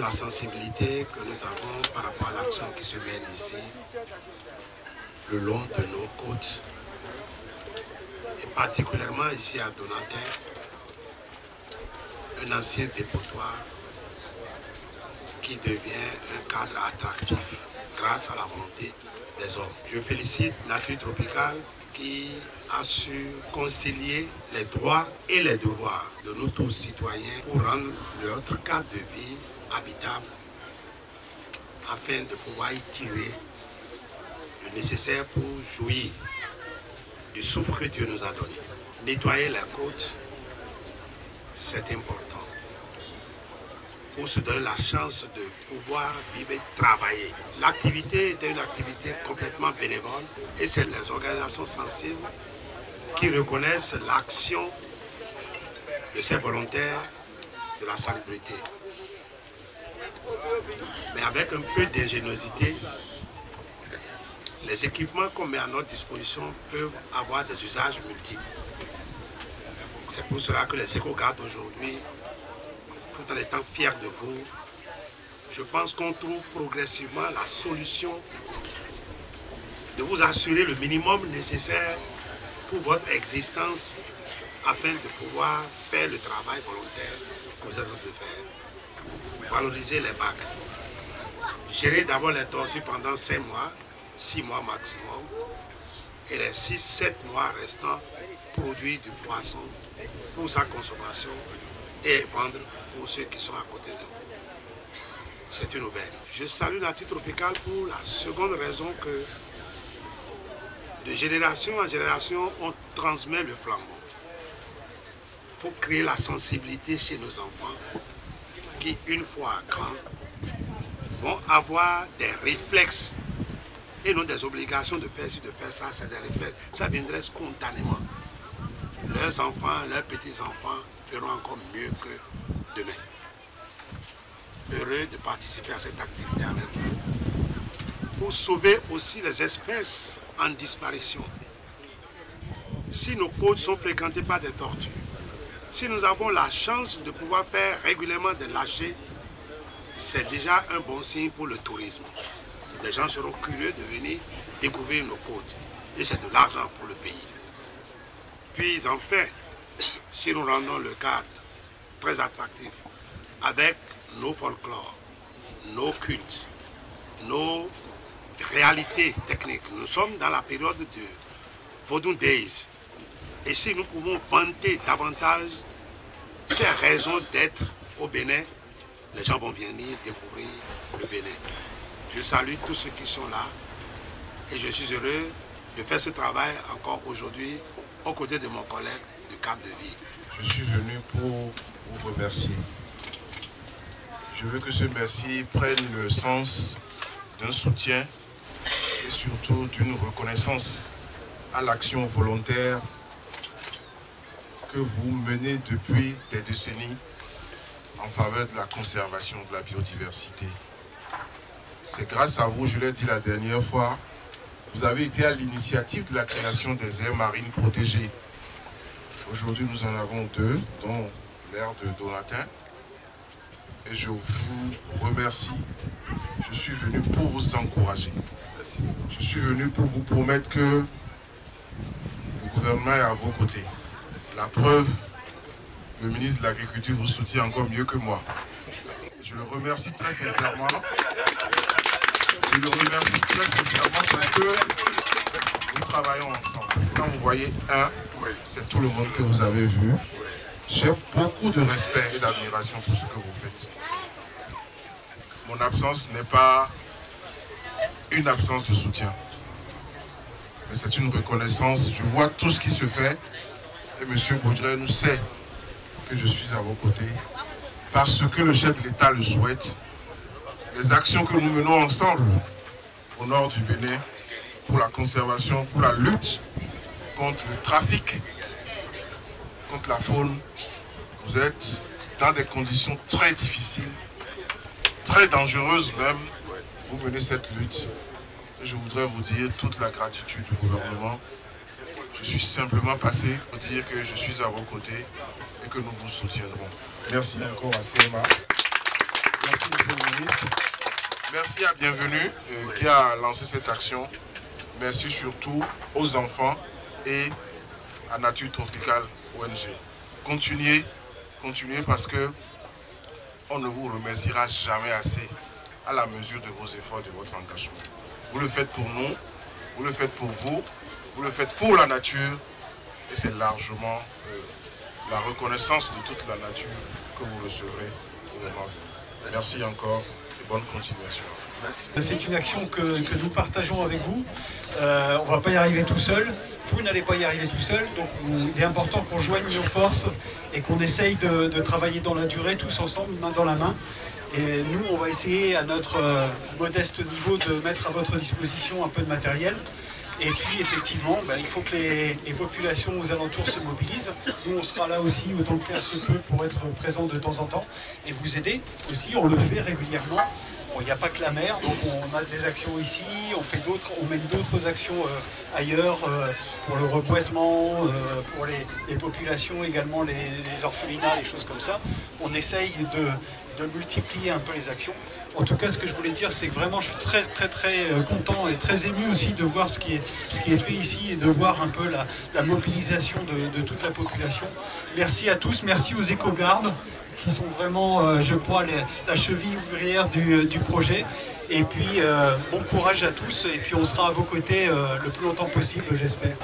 la sensibilité que nous avons par rapport à l'action qui se mène ici, le long de nos côtes, et particulièrement ici à Donatin, un ancien dépotoir qui devient un cadre attractif grâce à la volonté des hommes. Je félicite Nature Tropicale qui a su concilier les droits et les devoirs de nous tous citoyens pour rendre notre cadre de vie habitable afin de pouvoir y tirer le nécessaire pour jouir du souffle que Dieu nous a donné. Nettoyer les côtes, c'est important pour se donner la chance de pouvoir vivre et travailler. L'activité était une activité complètement bénévole et c'est les organisations sensibles qui reconnaissent l'action de ces volontaires de la salubrité. Mais avec un peu d'ingéniosité, les équipements qu'on met à notre disposition peuvent avoir des usages multiples. C'est pour cela que les éco-gardes aujourd'hui, tout en étant fiers de vous, je pense qu'on trouve progressivement la solution de vous assurer le minimum nécessaire pour votre existence afin de pouvoir faire le travail volontaire que vous êtes en train de faire. Valoriser les bacs. Gérer d'abord les tortues pendant 5 mois, 6 mois maximum, et les 6-7 mois restants, produire du poisson pour sa consommation et vendre pour ceux qui sont à côté de vous. C'est une aubaine. Je salue Nature Tropicale pour la seconde raison que de génération en génération, on transmet le flambeau. Il faut créer la sensibilité chez nos enfants qui, une fois grands, vont avoir des réflexes et non des obligations de faire ci, de faire ça, c'est des réflexes. Ça viendrait spontanément. Leurs enfants, leurs petits-enfants feront encore mieux que demain. Heureux de participer à cette activité avec vous. Pour sauver aussi les espèces en disparition. Si nos côtes sont fréquentées par des tortues, si nous avons la chance de pouvoir faire régulièrement des lâchers, c'est déjà un bon signe pour le tourisme. Les gens seront curieux de venir découvrir nos côtes. Et c'est de l'argent pour le pays. Puis enfin, si nous rendons le cadre très attractif avec nos folklores, nos cultes, nos réalités techniques. Nous sommes dans la période de Vodun Days. Et si nous pouvons vanter davantage ces raisons d'être au Bénin, les gens vont venir découvrir le Bénin. Je salue tous ceux qui sont là et je suis heureux de faire ce travail encore aujourd'hui aux côtés de mon collègue du cadre de vie. Je suis venu pour vous remercier. Je veux que ce merci prenne le sens d'un soutien et surtout d'une reconnaissance à l'action volontaire que vous menez depuis des décennies en faveur de la conservation de la biodiversité. C'est grâce à vous, je l'ai dit la dernière fois, vous avez été à l'initiative de la création des aires marines protégées. Aujourd'hui, nous en avons 2, dont l'aire de Donatin. Et je vous remercie. Je suis venu pour vous encourager. Merci. Je suis venu pour vous promettre que le gouvernement est à vos côtés. La preuve, le ministre de l'Agriculture vous soutient encore mieux que moi. Je le remercie très sincèrement. Je le remercie très sincèrement parce que nous travaillons ensemble. Quand vous voyez un, c'est tout le monde que vous avez vu. J'ai beaucoup de respect et d'admiration pour ce que vous faites. Mon absence n'est pas une absence de soutien, mais c'est une reconnaissance. Je vois tout ce qui se fait et M. Boudret nous sait que je suis à vos côtés parce que le chef de l'État le souhaite. Les actions que nous menons ensemble au nord du Bénin pour la conservation, pour la lutte contre le trafic, contre la faune, vous êtes dans des conditions très difficiles, très dangereuses même. Vous menez cette lutte. Je voudrais vous dire toute la gratitude du gouvernement. Je suis simplement passé pour dire que je suis à vos côtés et que nous vous soutiendrons. Merci encore à CMA. Merci, monsieur le ministre. Merci à Bienvenue qui a lancé cette action. Merci surtout aux enfants et à Nature Tropicale ONG. Continuez parce que on ne vous remerciera jamais assez à la mesure de vos efforts, de votre engagement. Vous le faites pour nous, vous le faites pour vous, vous le faites pour la nature et c'est largement la reconnaissance de toute la nature que vous recevrez au moment venu. Merci encore et bonne continuation. C'est une action que nous partageons avec vous. On ne va pas y arriver tout seul. Vous n'allez pas y arriver tout seul. Donc il est important qu'on joigne nos forces et qu'on essaye de travailler dans la durée, tous ensemble, main dans la main. Et nous, on va essayer à notre modeste niveau de mettre à votre disposition un peu de matériel. Et puis effectivement, il faut que les populations aux alentours se mobilisent. Nous, on sera là aussi autant que faire se peut pour être présents de temps en temps et vous aider aussi. On le fait régulièrement. Bon, il n'y a pas que la mer, donc on a des actions ici, on mène d'autres actions ailleurs pour le reboisement, pour les populations également, les orphelinats, les choses comme ça. On essaye de multiplier un peu les actions. En tout cas, ce que je voulais dire, c'est que vraiment, je suis très content et très ému aussi de voir ce qui est fait ici et de voir un peu la mobilisation de toute la population. Merci à tous, merci aux éco-gardes qui sont vraiment, je crois, la cheville ouvrière du projet. Et puis, bon courage à tous et puis on sera à vos côtés le plus longtemps possible, j'espère.